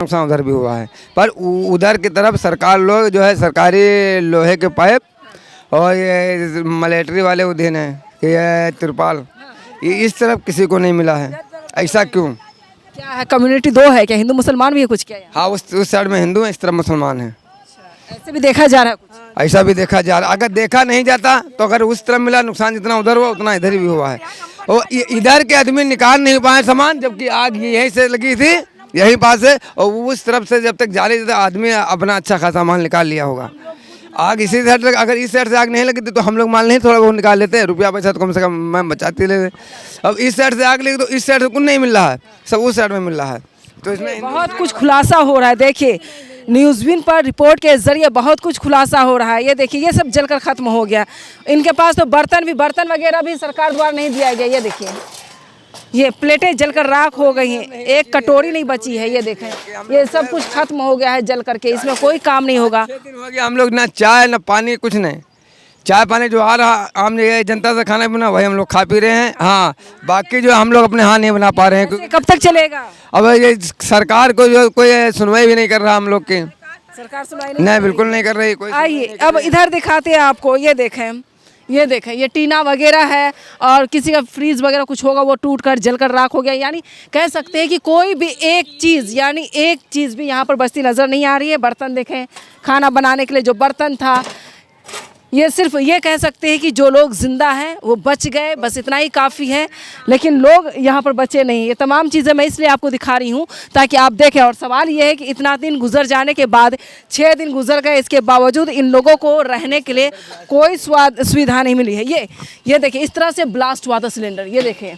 नुकसान उधर भी हुआ है, पर उधर की तरफ सरकार लोग जो है सरकारी लोहे के पाइप और ये मिलिट्री वाले उधेन है, ये तिरपाल, ये इस तरफ किसी को नहीं मिला है। ऐसा क्यों? क्या है, कम्युनिटी दो है क्या, हिंदू मुसलमान भी है कुछ क्या यहाँ? हाँ, उस साइड में हिंदू है, इस तरफ मुसलमान है। ऐसे भी देखा जा रहा है कुछ? ऐसा भी देखा जा रहा, अगर देखा नहीं जाता तो अगर उस तरफ मिला नुकसान जितना उधर हुआ उतना इधर भी हुआ है। और इधर के आदमी निकाल नहीं पाए सामान, जबकि आग यहीं से लगी थी, यहीं पास है, और उस तरफ से जब तक जाली थी तो आदमी अपना अच्छा खासा सामान निकाल लिया होगा। आग इसी साइड से, अगर इस साइड से आग नहीं लगी थी तो हम लोग माल नहीं थोड़ा बहुत निकाल लेते, रुपया पैसा तो कम से कम मैं बचाते लेते। अब इस साइड से आग लगी तो इस साइड से कुछ नहीं मिल रहा है, सब उस साइड में मिल रहा है। तो इसमें बहुत कुछ खुलासा हो रहा है। देखिए न्यूज़विन पर रिपोर्ट के जरिए बहुत कुछ खुलासा हो रहा है। ये देखिए ये सब जलकर खत्म हो गया। इनके पास तो बर्तन वगैरह भी सरकार द्वारा नहीं दिया गया। ये देखिए ये प्लेटें जलकर राख हो गई हैं, एक कटोरी नहीं बची है। ये देखें ये सब कुछ खत्म हो गया है जल करके, इसमें कोई काम नहीं होगा। 6 दिन हो गया हम लोग ना चाय ना पानी, कुछ नहीं। चाय पानी जो आ रहा आम ये जनता से खाना बना वही हम लोग खा पी रहे हैं। हाँ, बाकी जो हम लोग अपने हाथ नहीं बना पा रहे हैं। कब तक चलेगा? अब ये सरकार को जो कोई सुनवाई भी नहीं कर रहा हम लोग की, सरकार सुनाई नहीं बिल्कुल नहीं कर रही कोई। आइए अब इधर दिखाते हैं आपको। ये देखें ये टीना वगैरह है और किसी का फ्रीज वगैरह कुछ होगा वो टूट कर जलकर राख हो गया। यानी कह सकते हैं कि कोई भी एक चीज़ भी यहाँ पर बचती नज़र नहीं आ रही है। बर्तन देखें, खाना बनाने के लिए जो बर्तन था, ये सिर्फ ये कह सकते हैं कि जो लोग ज़िंदा हैं वो बच गए, बस इतना ही काफ़ी है। लेकिन लोग यहाँ पर बचे नहीं। ये तमाम चीज़ें मैं इसलिए आपको दिखा रही हूँ ताकि आप देखें। और सवाल ये है कि इतना दिन गुजर जाने के बाद, 6 दिन गुजर गए, इसके बावजूद इन लोगों को रहने के लिए कोई सुविधा नहीं मिली है। ये देखिए इस तरह से ब्लास्ट हुआ था सिलेंडर। ये देखें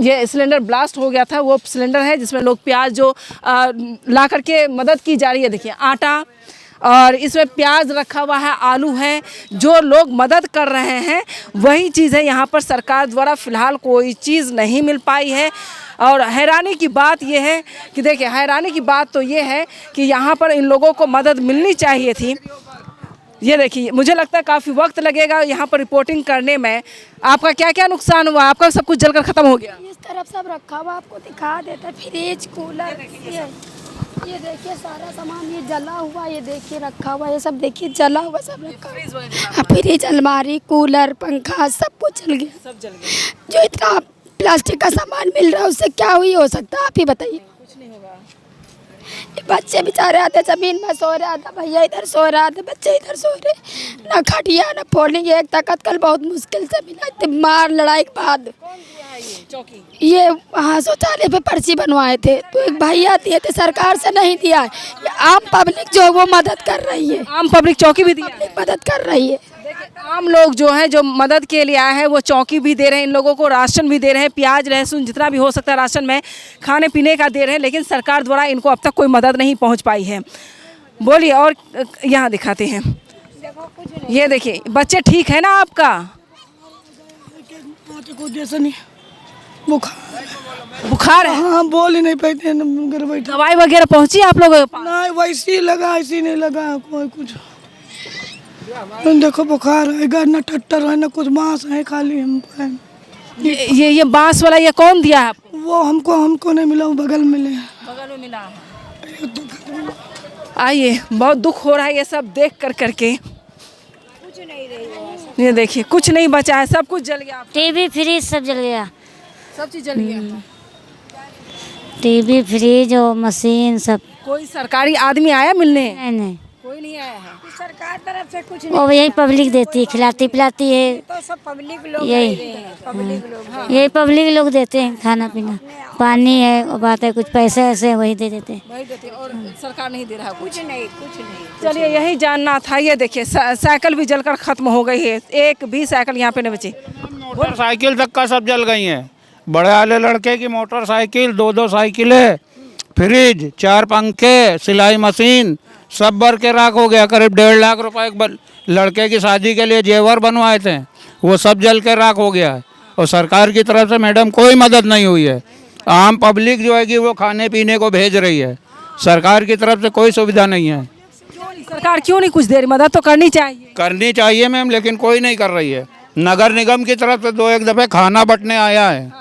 ये सिलेंडर ब्लास्ट हो गया था। वो सिलेंडर है जिसमें लोग प्याज जो ला करके मदद की जा रही है। देखिए आटा और इसमें प्याज रखा हुआ है, आलू है। जो लोग मदद कर रहे हैं वही चीज़ है। यहाँ पर सरकार द्वारा फ़िलहाल कोई चीज़ नहीं मिल पाई है। और हैरानी की बात यह है कि देखिए हैरानी की बात तो ये है कि यहाँ पर इन लोगों को मदद मिलनी चाहिए थी। ये देखिए मुझे लगता है काफ़ी वक्त लगेगा यहाँ पर रिपोर्टिंग करने में। आपका क्या क्या नुकसान हुआ? आपका सब कुछ जलकर ख़त्म हो गया? इस तरफ सब रखा हुआ आपको दिखा देता, फ्रिज, कूलर, ये देखिए सारा सामान ये जला हुआ, ये देखिए रखा हुआ, ये सब देखिए जला हुआ सब रखा हुआ। फ्रिज, अलमारी, कूलर, पंखा सब कुछ जल गया। सब जल गया। जो इतना प्लास्टिक का सामान मिल रहा है उससे क्या हुई हो सकता है, आप ही बताइए। कुछ नहीं होगा। ये बच्चे बेचारे आते जमीन में सो रहे, आधा भैया इधर सो रहा, आधे बच्चे इधर सो रहे, ना खटिया ना फोल्डिंग। एक तकत कल बहुत मुश्किल से मिला, इतनी मार लड़ाई के बाद। चौकी ये वहाँ शौचालय पे पर्ची बनवाए थे तो एक भैया दिए थे, सरकार से नहीं दिया है। ये आम पब्लिक जो वो मदद कर रही है, आम पब्लिक चौकी भी दी है। मदद कर रही है। देखिए आम लोग जो हैं जो मदद के लिए आए हैं वो चौकी भी दे रहे हैं, इन लोगों को राशन भी दे रहे हैं, प्याज लहसुन जितना भी हो सकता है राशन में खाने पीने का दे रहे हैं। लेकिन सरकार द्वारा इनको अब तक कोई मदद नहीं पहुंच पाई है। बोलिए और यहाँ दिखाते हैं। ये देखिए बच्चे ठीक है ना आपका? बुखार है? हाँ, बोल ही नहीं पाते हैं, घर बैठे। दवाई वगैरह पहुंची आप लोगों के पास? नहीं, वैसे ही लगा, ऐसे ही नहीं लगा कोई कुछ। देखो बुखार है ना, टट्टर है ना, कुछ मांस है खाली हम पाए। ये बांस वाला ये कौन दिया है आपको? वो हमको नहीं मिला, वो बगल मिले। बगल में मिला है। आइए बहुत दुख हो रहा है ये सब देख कर करके। कुछ नहीं रही, ये देखिए कुछ नहीं बचा है, सब कुछ जल गया। टीवी फ्रिज सब जल गया, सब चीज जल गया। टीवी फ्रिज और मशीन सब। कोई सरकारी आदमी आया मिलने? नहीं कोई नहीं आया है। सरकार तरफ से कुछ वो यही पब्लिक देती है, खिलाती पिलाती है। तो सब पब्लिक लोग यही पब्लिक लोग देते हैं खाना पीना, पानी है और बात है, कुछ पैसे ऐसे वही दे देते हैं। वही देते हैं और सरकार नहीं दे रहा कुछ। कुछ नहीं। चलिए यही जानना था। ये देखिए साइकिल भी जलकर खत्म हो गई है, एक भी साइकिल यहाँ पे नहीं बची। मोटरसाइकिल तक का सब जल गई हैं। बड़े वाले लड़के की मोटरसाइकिल, 2 साइकिलें, फ्रिज, 4 पंखे, सिलाई मशीन सब भर के राख हो गया। करीब 1.5 लाख रुपए एक लड़के की शादी के लिए जेवर बनवाए थे, वो सब जल के राख हो गया है। और सरकार की तरफ से मैडम कोई मदद नहीं हुई है। आम पब्लिक जो है कि वो खाने पीने को भेज रही है, सरकार की तरफ से कोई सुविधा नहीं है। सरकार क्यों नहीं कुछ दे रही? मदद तो करनी चाहिए मैम, लेकिन कोई नहीं कर रही है। नगर निगम की तरफ से 2-1 दफ़े खाना बंटने आया है,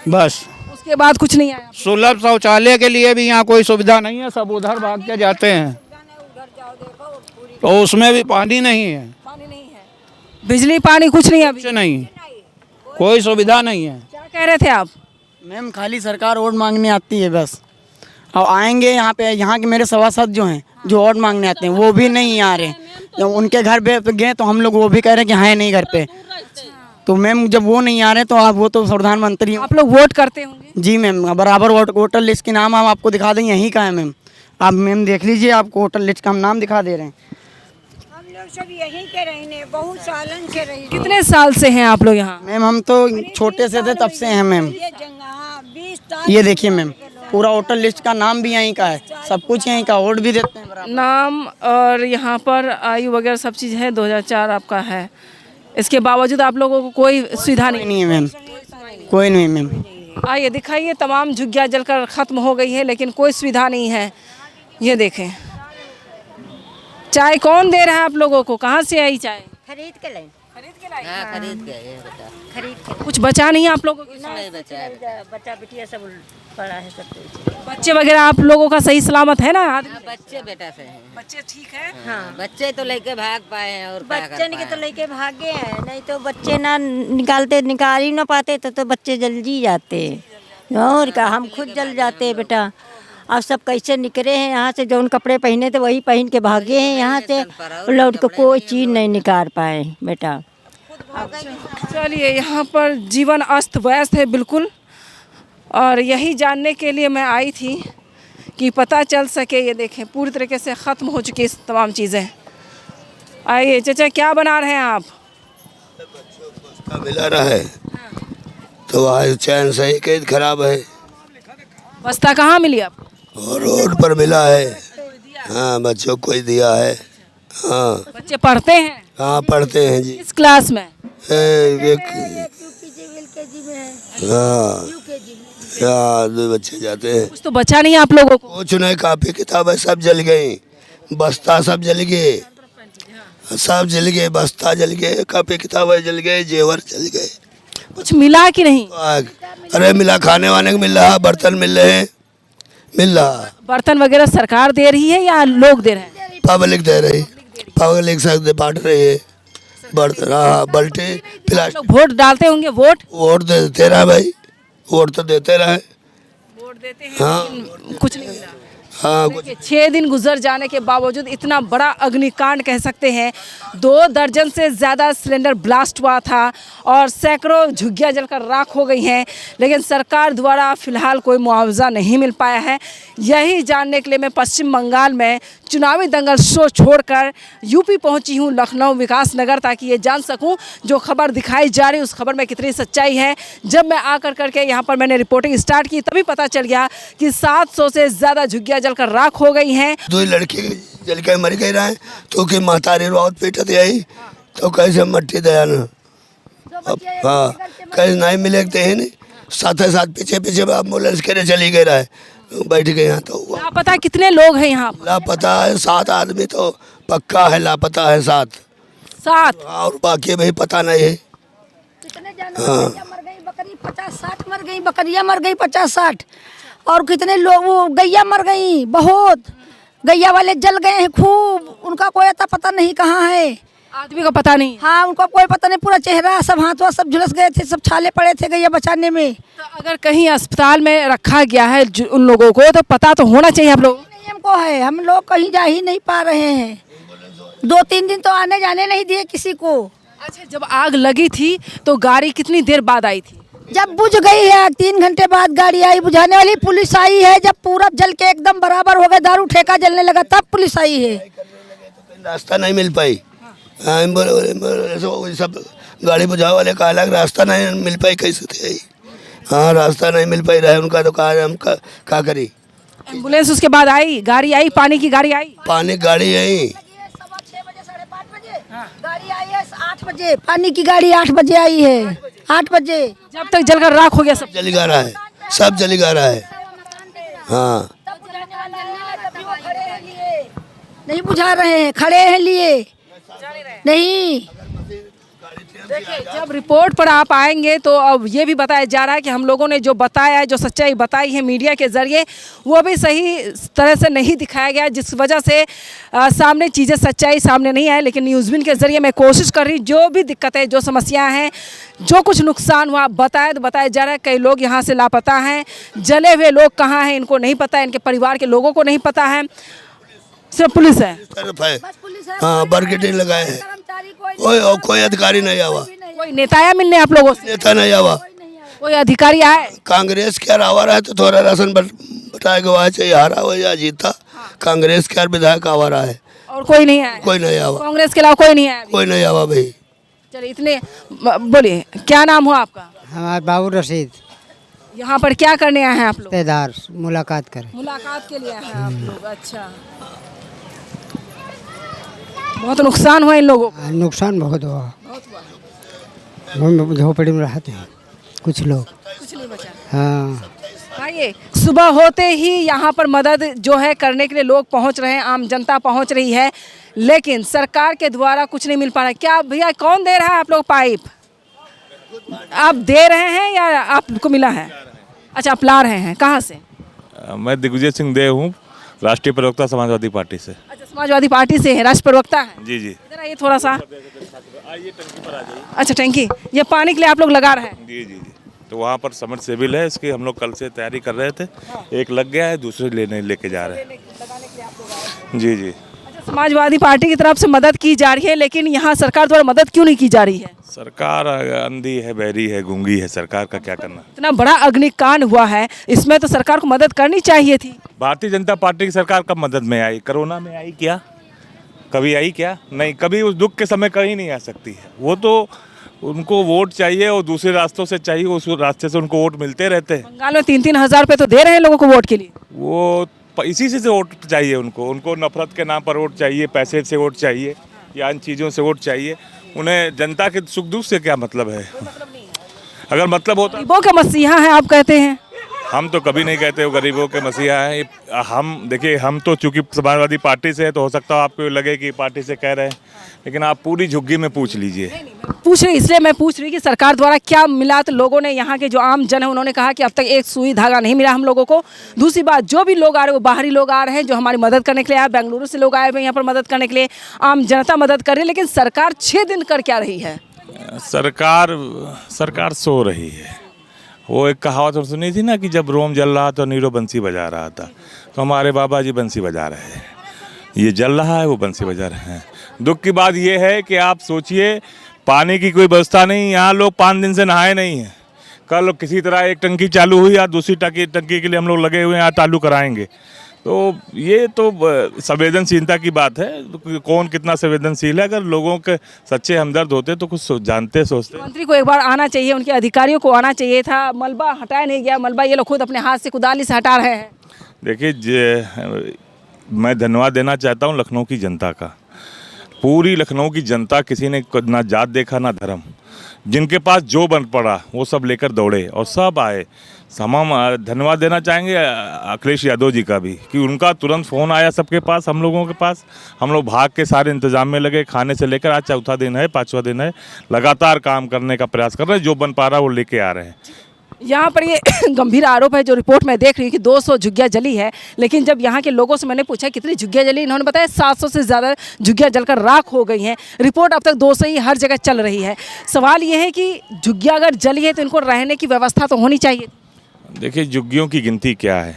बस उसके बाद कुछ नहीं आया? सुलभ शौचालय के लिए भी यहाँ कोई सुविधा नहीं है, सब उधर भाग के जाते हैं, तो उसमें भी पानी नहीं है, पानी नहीं है, बिजली पानी कुछ नहीं है अभी? कुछ नहीं, कोई सुविधा नहीं है। क्या कह रहे थे आप? मैम खाली सरकार वोट मांगने आती है बस, और आएंगे यहाँ पे, यहाँ के मेरे सभासद जो हैं जो वोट मांगने आते हैं वो भी नहीं आ रहे। जब उनके घर पे गए तो हम लोग वो भी कह रहे हैं कि हैं नहीं घर पे। तो मैम जब वो नहीं आ रहे तो आप, वो तो प्रधानमंत्री आप लोग वोट करते होंगे? जी मैम, बराबर वोटर लिस्ट के नाम हम आपको दिखा देंगे, यहीं का है मैम। आप मैम देख लीजिए, आपको वोटर लिस्ट का हम नाम दिखा दे रहे हैं। हम लोग सब यहीं के रहने, बहुत सालन से रही। कितने साल से हैं आप लोग यहाँ? मैम हम तो छोटे से थे तब से हैं मैम। ये जगह 20 ये देखिए मैम, पूरा वोटर लिस्ट का नाम भी यहीं का है, सब कुछ यहीं का, वोट भी देते हैं बराबर। नाम और यहाँ पर आयु वगैरह सब चीज़ है, 2004 आपका है। इसके बावजूद आप लोगों को कोई सुविधा नहीं? नहीं है मैम, कोई नहीं मैम। आइए दिखाइए, तमाम झुग्गियाँ जलकर ख़त्म हो गई है लेकिन कोई सुविधा नहीं है। ये देखें, चाय कौन दे रहा है आप लोगों को? कहाँ से आई चाय? खरीद के लाए। खरीद के लाई? हाँ, खरीद के ये बता, खरीद के कुछ बचा नहीं है आप लोगों को? नहीं बचा है, बच्चा बिटिया सब पड़ा है, सब कुछ। बच्चे वगैरह आप लोगों का सही सलामत है ना? हाँ, बच्चे बेटा से हैं। बच्चे ठीक है? हाँ, बच्चे तो लेके भाग पाए हैं, और बच्चे के तो लेके भागे हैं, नहीं तो बच्चे ना निकाल ही ना पाते तो बच्चे जल जी जाते। और क्या, हम खुद जल जाते बेटा। अब सब कैसे निकले हैं यहाँ से, जो उन कपड़े पहने थे वही पहन के भागे हैं यहाँ से, लौट के कोई चीज़ नहीं निकाल पाए बेटा। चलिए, यहाँ पर जीवन अस्त व्यस्त है बिल्कुल, और यही जानने के लिए मैं आई थी कि पता चल सके। ये देखें, पूरी तरीके से ख़त्म हो चुकी है तमाम चीज़ें। आइए चाचा, क्या बना रहे हैं आप? मिला रहा है तो आज चैन सही कैद खराब है, बस्ता कहाँ मिली आपको? और रोड पर मिला है। हाँ, बच्चों को ही दिया है। हाँ बच्चे पढ़ते हैं? हाँ, पढ़ते हैं जी। किस क्लास में? एक हाँ, हाँ, 2 बच्चे जाते हैं। कुछ तो बचा नहीं आप लोगों को? कुछ नहीं, कापी किताबें सब जल गई, बस्ता सब जल गए, सब जल गए, बस्ता जल गए, कापी किताबें जल गए, जेवर जल गए। कुछ मिला कि नहीं? अरे मिला, खाने वाने को मिल रहा, बर्तन मिल रहे हैं, मिल रहा। बर्तन वगैरह सरकार दे रही है या लोग दे रहे हैं? पब्लिक दे रही, पब्लिक सब बांट रही है बर्तन। हाँ, बल्टे प्लास्टिक। लोग वोट डालते होंगे? वोट देते रहा भाई, वोट तो देते रहे। वोट देते हैं हाँ, लेकिन कुछ नहीं मिला। हाँ, कुछ 6 दिन गुजर जाने के बावजूद इतना बड़ा अग्निकांड कह सकते हैं, 2 दर्जन से ज़्यादा सिलेंडर ब्लास्ट हुआ था और सैकड़ों झुग्गियाँ जलकर राख हो गई हैं, लेकिन सरकार द्वारा फिलहाल कोई मुआवजा नहीं मिल पाया है। यही जानने के लिए मैं पश्चिम बंगाल में चुनावी दंगल शो छोड़कर यूपी पहुंची हूं, लखनऊ विकास नगर, ताकि ये जान सकूं जो खबर दिखाई जा रही है उस खबर में कितनी सच्चाई है। जब मैं आकर करके यहाँ पर मैंने रिपोर्टिंग स्टार्ट की, तभी पता चल गया कि 700 से ज़्यादा झुग्गियाँ जलकर राख हो गई हैं। 2 लड़के जल के मर गए रहे, तो कि महतारी रोत पीटत आई, तो कैसे मट्टी दया न। हाँ, कैसे नहीं मिले हैं नहीं, साथ ही साथ पीछे पीछे एम्बुलेंस के चली गए रहे, बैठ गए यहाँ। तो हुआ लापता कितने लोग हैं यहाँ पर? लापता है 7 आदमी तो पक्का है, लापता है 7 और बाकी भाई पता नहीं है। कितने जानवर मर गई, बकरी 50-60 मर गई, बकरियां मर गई 50-60, और कितने लोग, वो गैया मर गई, बहुत गैया वाले जल गए हैं खूब, उनका कोई अता पता नहीं कहाँ है, आदमी का पता नहीं। हाँ, उनका कोई पता नहीं, पूरा चेहरा सब हाथों सब झुलस गए थे, सब छाले पड़े थे गैया बचाने में। तो अगर कहीं अस्पताल में रखा गया है उन लोगों को, तो पता तो होना चाहिए आप लोग। नहीं हमको है, हम लोग कहीं जा ही नहीं पा रहे हैं, 2-3 दिन तो आने जाने नहीं दिए किसी को। अच्छा, जब आग लगी थी तो गाड़ी कितनी देर बाद आई थी? जब बुझ गई है, 3 घंटे बाद गाड़ी आई, बुझाने वाली पुलिस आई है, जब पूरा जल के एकदम बराबर हो गया, दारू ठेका जलने लगा, तब पुलिस आई है। रास्ता नहीं मिल पाई, सब गाड़ी बुझाने वाले का अलग रास्ता नहीं मिल पाई, कैसे थे। हाँ, रास्ता नहीं मिल पाई रहे उनका, तो कहा हम क्या करी। एम्बुलेंस उसके बाद आई, गाड़ी आई, पानी की गाड़ी आई? पानी गाड़ी आई 6 बजे 5:30 बजे गाड़ी आई है, 8 बजे पानी की गाड़ी 8 बजे आई है, 8 बजे। जब तक जलकर राख हो गया सब? जली गा रहा है, सब जली गा रहा है। हाँ, नहीं बुझा रहे हैं, खड़े हैं लिए नहीं। देखिए, जब रिपोर्ट पर आप आएंगे तो अब ये भी बताया जा रहा है कि हम लोगों ने जो बताया है, जो सच्चाई बताई है मीडिया के जरिए, वो भी सही तरह से नहीं दिखाया गया, जिस वजह से सामने चीज़ें सच्चाई सामने नहीं आए। लेकिन न्यूज़विन के जरिए मैं कोशिश कर रही, जो भी दिक्कतें, जो समस्याएं हैं, जो कुछ नुकसान हुआ बताया जा रहा है। कई लोग यहाँ से लापता हैं, जले हुए लोग कहाँ हैं इनको नहीं पता है, इनके परिवार के लोगों को नहीं पता है, सिर्फ पुलिस है। तरफ है, हाँ, बरगेटे लगाए हैं, कोई अधिकारी नहीं आवा, कोई नेता आया मिलने आप लोगों से? नेता नहीं आवा, कोई अधिकारी आए? कांग्रेस क्या आवारा है तो थोड़ा राशन बटाए गवा चाहे हारा हो या जीता, कांग्रेस क्या विधायक आवारा है, और कोई नहीं आया? कोई नहीं आवा, कांग्रेस के अलावा कोई नहीं आया? कोई नहीं आवा भाई। चलिए, इतने बोलिए, क्या नाम हुआ आपका? हमारा बाबू रशीद। यहाँ पर क्या करने आए हैं आप लोग? रिश्तेदार मुलाकात करें। मुलाकात के लिए आए हैं आप लोग, अच्छा। बहुत नुकसान हुआ इन लोगों को? नुकसान बहुत हुआ, बहुत हुआ। झोपड़ी में रहते हैं कुछ लोग। कुछ नहीं बचा। हाँ, आइए, सुबह होते ही यहाँ पर मदद जो है करने के लिए लोग पहुँच रहे हैं, आम जनता पहुँच रही है, लेकिन सरकार के द्वारा कुछ नहीं मिल पा रहा है। क्या भैया, कौन दे रहा है आप लोग पाइप? आप दे रहे हैं या आपको मिला है? अच्छा, आप ला रहे हैं, कहाँ से? मैं दिग्विजय सिंह देव हूँ, राष्ट्रीय प्रवक्ता समाजवादी पार्टी से। अच्छा, समाजवादी पार्टी से है, राष्ट्र प्रवक्ता है? जी जी। इधर आइए थोड़ा सा। अच्छा, टंकी, ये पानी के लिए आप लोग लगा रहे हैं? जी जी जी। तो वहाँ पर सबमर्सिबल है, इसकी हम लोग कल से तैयारी कर रहे थे, एक लग गया है, दूसरे लेके जा रहे हैं। जी जी। अच्छा, समाजवादी पार्टी की तरफ से मदद की जा रही है, लेकिन यहाँ सरकार द्वारा मदद क्यों नहीं की जा रही है? सरकार अंधी है, बहरी है, गूंगी है, सरकार का क्या करना। इतना बड़ा अग्निकांड हुआ है, इसमें तो सरकार को मदद करनी चाहिए थी। भारतीय जनता पार्टी की सरकार कब मदद में आई? कोरोना में आई क्या? कभी आई क्या? नहीं, कभी उस दुख के समय कहीं नहीं आ सकती है। वो तो उनको वोट चाहिए और दूसरे रास्तों से चाहिए, उस रास्ते से उनको वोट मिलते रहते हैं। बंगाल में 3-3 हज़ार रुपये तो दे रहे हैं लोगों को वोट के लिए। वो इसी से वोट चाहिए उनको नफरत के नाम पर वोट चाहिए, पैसे से वोट चाहिए या इन चीज़ों से वोट चाहिए। उन्हें जनता के सुख दुख से क्या मतलब है? अगर मतलब होता, गरीबों का मसीहा है आप कहते हैं। हम तो कभी नहीं कहते वो गरीबों के मसीहा हैं। हम देखिए, हम तो चूंकि समाजवादी पार्टी से है तो हो सकता है आपको लगे कि पार्टी से कह रहे हैं, लेकिन आप पूरी झुग्गी में पूछ लीजिए। पूछ रही, इसलिए मैं पूछ रही कि सरकार द्वारा क्या मिला। तो लोगों ने, यहाँ के जो आम जन है, उन्होंने कहा कि अब तक एक सुई धागा नहीं मिला हम लोगों को। दूसरी बात, जो भी लोग आ रहे हैं वो बाहरी लोग आ रहे हैं जो हमारी मदद करने के लिए आए। बेंगलुरु से लोग आए हुए यहाँ पर मदद करने के लिए, आम जनता मदद कर रही है, लेकिन सरकार 6 दिन कर क्या रही है? सरकार सो रही है। वो एक कहावत हम सुनी थी ना कि जब रोम जल रहा तो नीरो बंसी बजा रहा था, तो हमारे बाबा जी बंसी बजा रहे हैं। ये जल रहा है, वो बंसी बजा रहे हैं। दुख की बात ये है कि आप सोचिए, पानी की कोई व्यवस्था नहीं, यहाँ लोग 5 दिन से नहाए नहीं हैं। कल किसी तरह एक टंकी चालू हुई, या दूसरी टंकी के लिए हम लोग लगे हुए हैं, आज चालू कराएंगे। तो ये तो संवेदनशीलता की बात है, कौन कितना संवेदनशील है। अगर लोगों के सच्चे हमदर्द होते तो कुछ जानते सोचते। मंत्री को एक बार आना चाहिए, उनके अधिकारियों को आना चाहिए था। मलबा हटाया नहीं गया, मलबा ये लोग खुद अपने हाथ से कुदाली से हटा रहे हैं। देखिए, मैं धन्यवाद देना चाहता हूँ लखनऊ की जनता का। पूरी लखनऊ की जनता, किसी ने ना जात देखा ना धर्म, जिनके पास जो बन पड़ा वो सब लेकर दौड़े और सब आए। हम धन्यवाद देना चाहेंगे अखिलेश यादव जी का भी कि उनका तुरंत फ़ोन आया सबके पास, हम लोगों के पास। हम लोग भाग के सारे इंतजाम में लगे, खाने से लेकर आज 4था दिन है, 5वां दिन है, लगातार काम करने का प्रयास कर रहे हैं। जो बन पा रहा है वो लेके आ रहे हैं। यहाँ पर ये गंभीर आरोप है जो रिपोर्ट में देख रही हूँ कि 200 झुग्गियाँ जली है, लेकिन जब यहाँ के लोगों से मैंने पूछा कितनी झुग्गियाँ जली, इन्होंने बताया 700 से ज़्यादा झुग्गियाँ जलकर राख हो गई हैं। रिपोर्ट अब तक 200 ही हर जगह चल रही है। सवाल ये है कि झुग्गियाँ अगर जली है तो इनको रहने की व्यवस्था तो होनी चाहिए। देखिए, झुग्गियों की गिनती क्या है?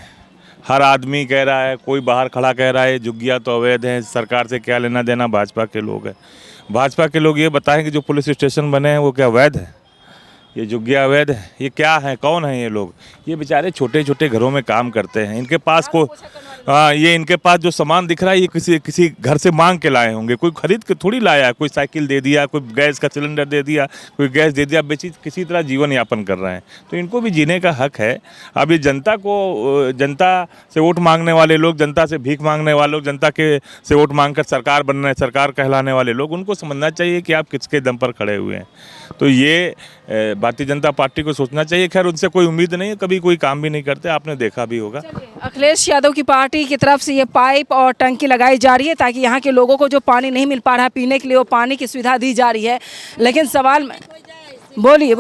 हर आदमी कह रहा है, कोई बाहर खड़ा कह रहा है झुग्गियाँ तो अवैध हैं, सरकार से क्या लेना देना। भाजपा के लोग हैं, भाजपा के लोग ये बताएं कि जो पुलिस स्टेशन बने हैं वो क्या अवैध है? ये झुग्गियाँ अवैध है? ये क्या है, कौन है ये लोग? ये बेचारे छोटे छोटे घरों में काम करते हैं, इनके पास को ये इनके पास जो सामान दिख रहा है ये किसी घर से मांग के लाए होंगे, कोई खरीद के थोड़ी लाया है। कोई साइकिल दे दिया, कोई गैस का सिलेंडर दे दिया, कोई गैस दे दिया, किसी तरह जीवन यापन कर रहे हैं। तो इनको भी जीने का हक है। अब ये जनता से वोट मांगने वाले लोग, जनता से भीख मांगने वाले लोग, जनता के से वोट मांग कर सरकार कहलाने वाले लोग, उनको समझना चाहिए कि आप किसके दम पर खड़े हुए हैं। तो ये भारतीय जनता पार्टी को सोचना चाहिए। खैर उनसे कोई उम्मीद नहीं है, कभी कोई काम भी नहीं करते, आपने देखा भी होगा। अखिलेश यादव की पार्टी की तरफ से ये पाइप और टंकी लगाई जा रही है ताकि यहाँ के लोगों को जो पानी नहीं मिल पा रहा है पीने के लिए, वो पानी की सुविधा दी जा रही है। लेकिन सवाल बोलिए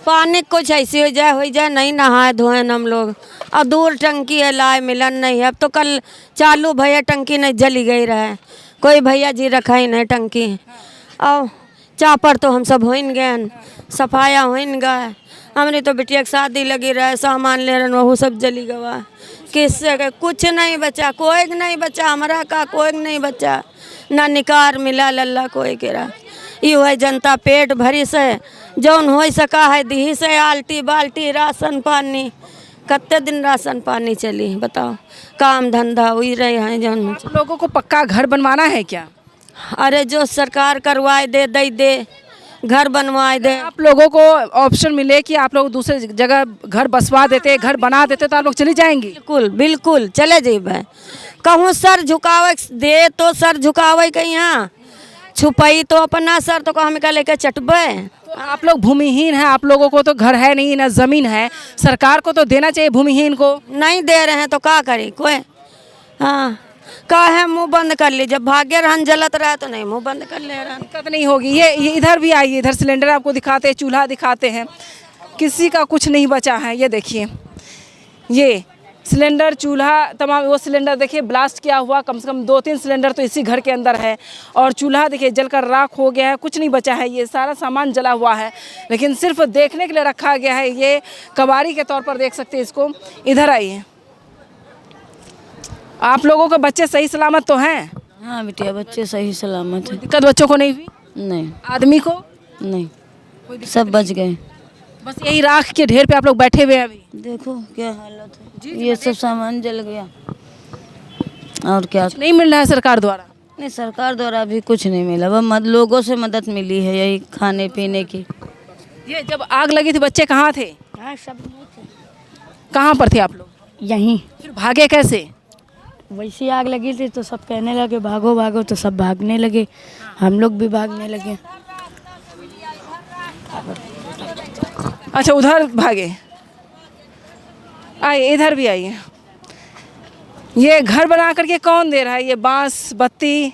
पानी कुछ ऐसी हो जाए नहीं नहाए धोए हम लोग। और दूर टंकी है, लाए मिलन नहीं है। अब तो कल चालू भैया टंकी नहीं जली गई रहे, कोई भैया जी रखा ही नहीं टंकी। और चापर तो हम सब होइन गए, सफाया होइन गए। हमारी तो बिटिया की शादी लगी रहे, सामान ले रहे वह सब जली गवा। किससे के कुछ नहीं बचा, कोई नहीं बचा, हमारा का कोई नहीं बचा, ना निकार मिला लल्ला कोई के रहा। यू है जनता पेट भरी से जौन हो सका है दी से आल्टी बाल्टी राशन पानी। कत्ते दिन राशन पानी चली बताओ, काम धंधा हुई रहे हैं जौन। लोगों को पक्का घर बनवाना है क्या? अरे जो सरकार करवाए दे घर बनवाए दे। आप लोगों को ऑप्शन मिले कि आप लोग दूसरे जगह घर बसवा देते, घर बना देते तो आप लोग चली जाएंगी? बिल्कुल बिल्कुल चले जेबे। कहूँ सर झुकावे दे तो सर झुकावे कहीं, यहाँ छुपाई तो अपना सर तो हम का लेकर चटबे। तो आप लोग भूमिहीन हैं, आप लोगों को तो घर है नहीं ना ज़मीन है, सरकार को तो देना चाहिए भूमिहीन को। नहीं दे रहे हैं तो क्या करे कोई। हाँ का है मुंह बंद कर ली, जब भाग्य रहन जलत रहा तो नहीं मुंह बंद कर ले रहा। दिक्कत नहीं होगी। ये इधर भी आइए, इधर सिलेंडर आपको दिखाते हैं, चूल्हा दिखाते हैं, किसी का कुछ नहीं बचा है। ये देखिए, ये सिलेंडर चूल्हा तमाम, वो सिलेंडर देखिए ब्लास्ट किया हुआ, कम से कम 2-3 सिलेंडर तो इसी घर के अंदर है। और चूल्हा देखिए जलकर राख हो गया है, कुछ नहीं बचा है, ये सारा सामान जला हुआ है। लेकिन सिर्फ देखने के लिए रखा गया है, ये कबाड़ी के तौर पर देख सकते हैं इसको। इधर आइए, आप लोगों के बच्चे सही सलामत तो हैं? हाँ बिटिया बच्चे सही सलामत है। दिक्कत बच्चों को नहीं हुई? नहीं। आदमी को नहीं, सब बच गए। बस यही राख के ढेर पे आप लोग बैठे हुए हैं अभी। देखो क्या हालत है, ये सब सामान जल गया। और क्या नहीं मिल रहा है सरकार द्वारा? नहीं, सरकार द्वारा भी कुछ नहीं मिला, वह लोगों से मदद मिली है यही खाने पीने की। ये जब आग लगी थी बच्चे कहाँ थे? सब नहीं थे। कहाँ पर थे आप लोग? यहीं। फिर भागे कैसे? वैसी आग लगी थी तो सब कहने लगे भागो भागो, तो सब भागने लगे, हम लोग भी भागने लगे। अच्छा उधर भागे, आइए इधर भी आइए। ये घर बना करके कौन दे रहा है? ये बांस बत्ती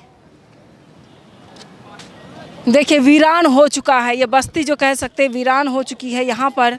देखिए वीरान हो चुका है, ये बस्ती जो कह सकते हैं वीरान हो चुकी है यहाँ पर।